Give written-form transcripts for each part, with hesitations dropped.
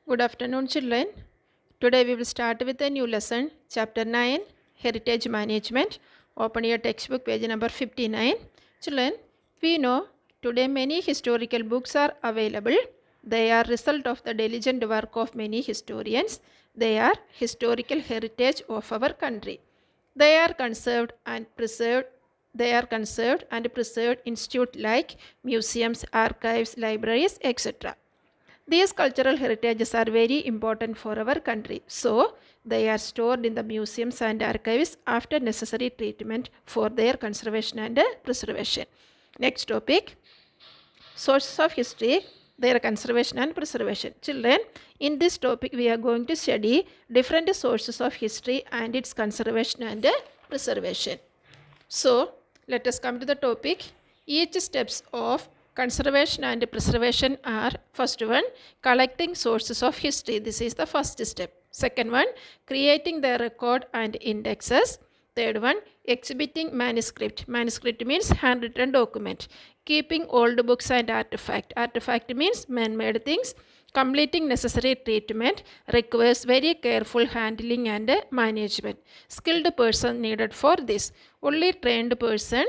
Good afternoon, children. Today we will start with a new lesson, Chapter 9, Heritage Management. Open your textbook, page number 59. Children, we know today many historical books are available. They are result of the diligent work of many historians. They are historical heritage of our country. They are conserved and preserved. They are conserved and preserved institute like museums, archives, libraries, etc. These cultural heritages are very important for our country. So, they are stored in the museums and archives after necessary treatment for their conservation and preservation. Next topic, sources of history, their conservation and preservation. Children, in this topic we are going to study different sources of history and its conservation and preservation. So, let us come to the topic. Each steps of conservation and preservation are: first one, collecting sources of history. This is the first step. Second one, creating the record and indexes. Third one, exhibiting manuscript. Manuscript means handwritten document. Keeping old books and artifact. Artifact means man-made things. Completing necessary treatment requires very careful handling and management. Skilled person needed for this. Only trained person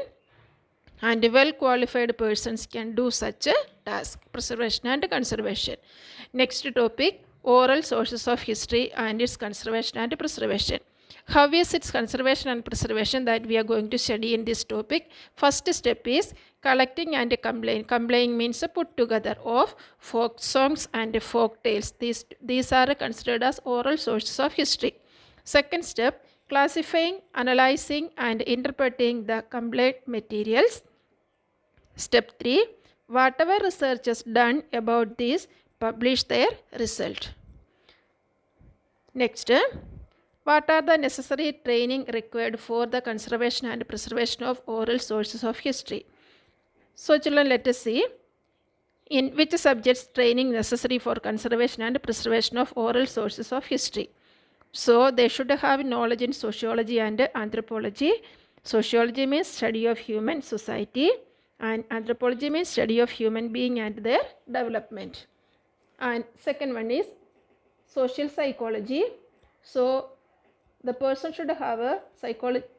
and well qualified persons can do such a task. Preservation and conservation. Next topic, oral sources of history and its conservation and preservation. How is its conservation and preservation that we are going to study in this topic? First step is collecting and complying. Complying means a put together of folk songs and folk tales. These are considered as oral sources of history. Second step, classifying, analyzing and interpreting the compiled materials. Step 3, whatever research is done about this, publish their result. Next, what are the necessary training required for the conservation and preservation of oral sources of history? So children, let us see in which subjects training necessary for conservation and preservation of oral sources of history. So they should have knowledge in sociology and anthropology. Sociology means study of human society and anthropology means study of human being and their development. And second one is social psychology. So the person should have a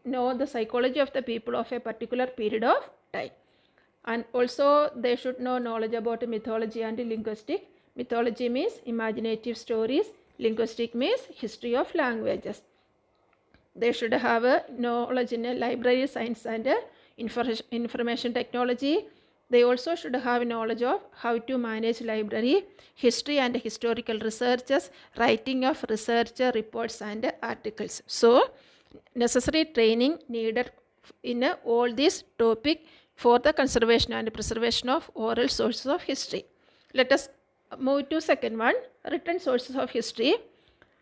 know the psychology of the people of a particular period of time. And also they should know knowledge about mythology and linguistic. Mythology means imaginative stories. Linguistic means history of languages. They should have a knowledge in a library science and information technology. They also should have knowledge of how to manage library, history and historical researches, writing of research reports and articles. So, necessary training needed in all this topic for the conservation and preservation of oral sources of history. Let us move to second one, written sources of history.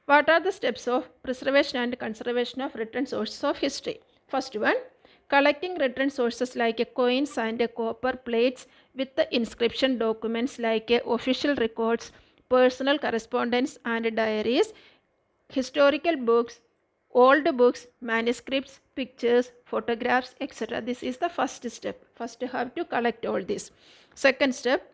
What are the steps of preservation and conservation of written sources of history? First one, collecting written sources like coins and copper plates with the inscription documents like official records, personal correspondence and diaries, historical books, old books, manuscripts, pictures, photographs, etc. This is the first step. First you have to collect all this. Second step,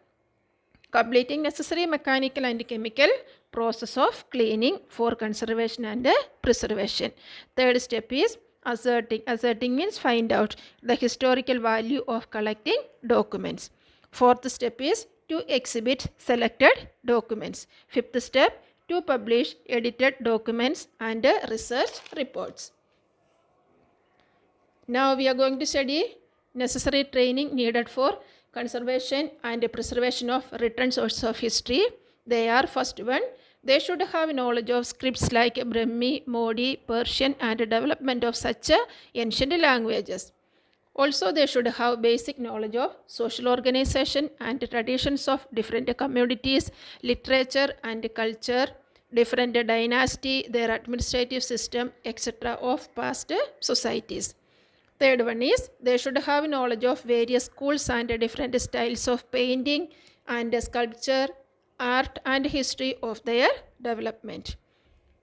completing necessary mechanical and chemical process of cleaning for conservation and preservation. Third step is asserting. Asserting means find out the historical value of collecting documents. Fourth step is to exhibit selected documents. Fifth step, to publish edited documents and research reports. Now we are going to study necessary training needed for conservation and preservation of written sources of history. They are: first one, they should have knowledge of scripts like Brahmi, Modi, Persian and development of such ancient languages. Also they should have basic knowledge of social organization and traditions of different communities, literature and culture, different dynasty, their administrative system, etc. of past societies. Third one is they should have knowledge of various schools and different styles of painting and sculpture, art and history of their development.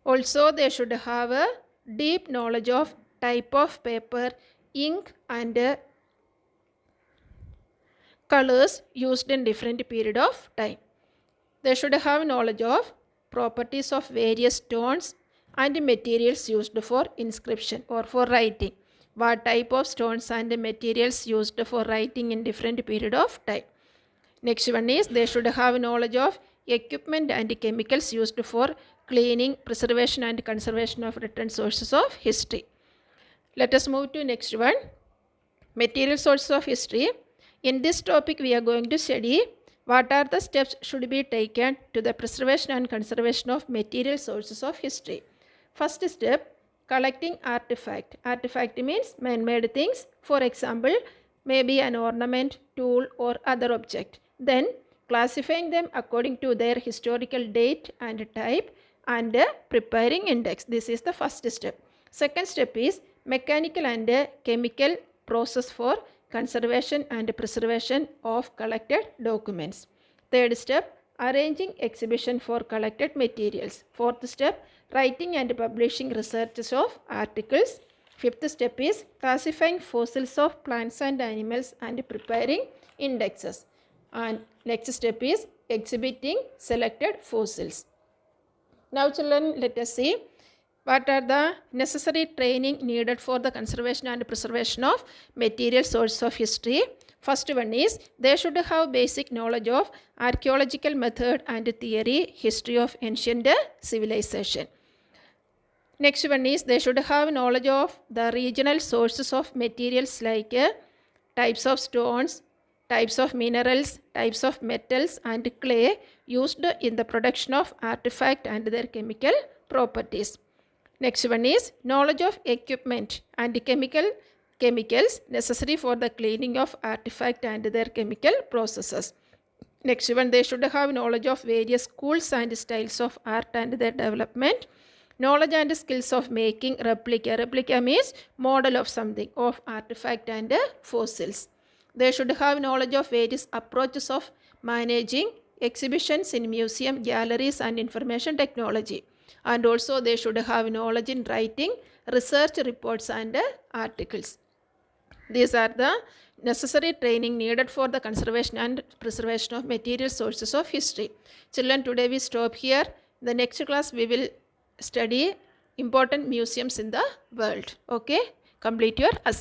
Also they should have a deep knowledge of type of paper, ink and colors used in different period of time. They should have knowledge of properties of various stones and materials used for inscription or for writing. What type of stones and materials used for writing in different period of time. Next one is they should have knowledge of equipment and chemicals used for cleaning, preservation and conservation of written sources of history. Let us move to next one, material sources of history. In this topic we are going to study what are the steps should be taken to the preservation and conservation of material sources of history. First step, collecting artifact. Artifact means man-made things. For example, maybe an ornament, tool or other object. Then classifying them according to their historical date and type and preparing index. This is the first step. Second step is mechanical and chemical process for conservation and preservation of collected documents. Third step, arranging exhibition for collected materials. Fourth step, writing and publishing researches of articles. Fifth step is classifying fossils of plants and animals and preparing indexes. And next step is exhibiting selected fossils. Now children, let us see what are the necessary training needed for the conservation and preservation of material sources of history. First one is they should have basic knowledge of archaeological method and theory, history of ancient civilization. Next one is they should have knowledge of the regional sources of materials like types of stones, types of minerals, types of metals and clay used in the production of artifact and their chemical properties. Next one is knowledge of equipment and chemicals necessary for the cleaning of artifact and their chemical processes. Next one, they should have knowledge of various schools and styles of art and their development. Knowledge and skills of making replica. Replica means model of something, of artifact and fossils. They should have knowledge of various approaches of managing exhibitions in museum, galleries and information technology. And also they should have knowledge in writing research reports and articles. These are the necessary training needed for the conservation and preservation of material sources of history. Children, today we stop here. In the next class we will study important museums in the world. Okay, complete your assignment.